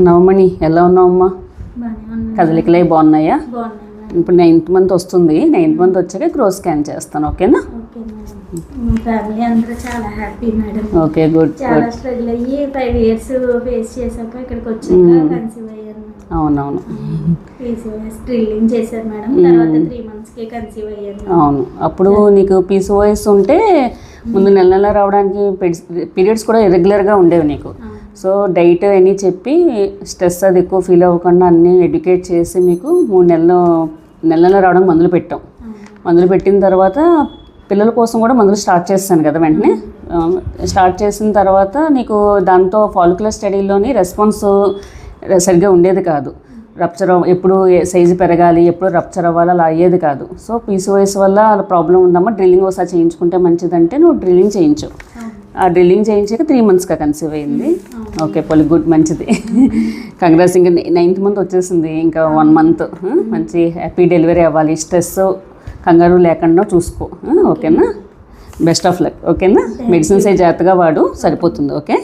నవమణి ఎలా ఉన్నావమ్మా? కదలికలు అవి బాగున్నాయా? ఇప్పుడు 9th మంత్ వస్తుంది. 9th మంత్ వచ్చాక గ్రోత్ స్కాన్ చేస్తాను. ఓకేనా? ఫ్యామిలీ అందరూ చాలా హ్యాపీ మేడం. Okay, good. చాలా స్ట్రగుల్ అయ్యి 5 years ఫేస్ చేశాక ఇక్కడికి వచ్చాక కన్సీవ్ అయ్యాను. అవునవును. పీసీఓఎస్ డ్రిల్లింగ్ చేశారు మేడం. తర్వాత 3 months కి కన్సీవ్ అయ్యాను. అవును. అప్పుడు నీకు పీసీఓఎస్ ఉంటే ముందు నెల నెల రావడానికి పీరియడ్స్ కూడా ఇర్రెగ్యులర్గా ఉండేవి నీకు. సో డైట్ అన్నీ చెప్పి స్ట్రెస్ అది ఎక్కువ ఫీల్ అవ్వకుండా అన్నీ ఎడ్యుకేట్ చేసి మీకు 3 నెలలు రావడం మందులు పెట్టాం. మందులు పెట్టిన తర్వాత పిల్లల కోసం కూడా మందులు స్టార్ట్ చేస్తాను కదా వెంటనే. స్టార్ట్ చేసిన తర్వాత నీకు దాంతో ఫాలిక్యులర్ స్టడీలోని రెస్పాన్స్ సరిగ్గా ఉండేది కాదు. రప్చర్ ఎప్పుడు సైజు పెరగాలి, ఎప్పుడు రప్చర్ అవ్వాలి, అలా అయ్యేది కాదు. సో పీసీఓఎస్ వల్ల ప్రాబ్లం ఉందమ్మా, డ్రిల్లింగ్ ఒకసారి చేయించుకుంటే మంచిదంటే నువ్వు డ్రిల్లింగ్ చేయించు. ఆ డ్రిల్లింగ్ చేయించాక 3 monthsగా కన్సీవ్ అయింది. ఓకే, గుడ్, మంచిది. కంగ్రాట్స్. ఇంకా 9th month వచ్చేసింది. ఇంకా 1 month మంచి హ్యాపీ డెలివరీ అవ్వాలి. స్ట్రెస్ కంగారు లేకుండా చూసుకో. ఓకేనా? Best of luck. ఓకేనా? మెడిసిన్స్ జాగ్రత్తగా వాడు, సరిపోతుంది. ఓకే.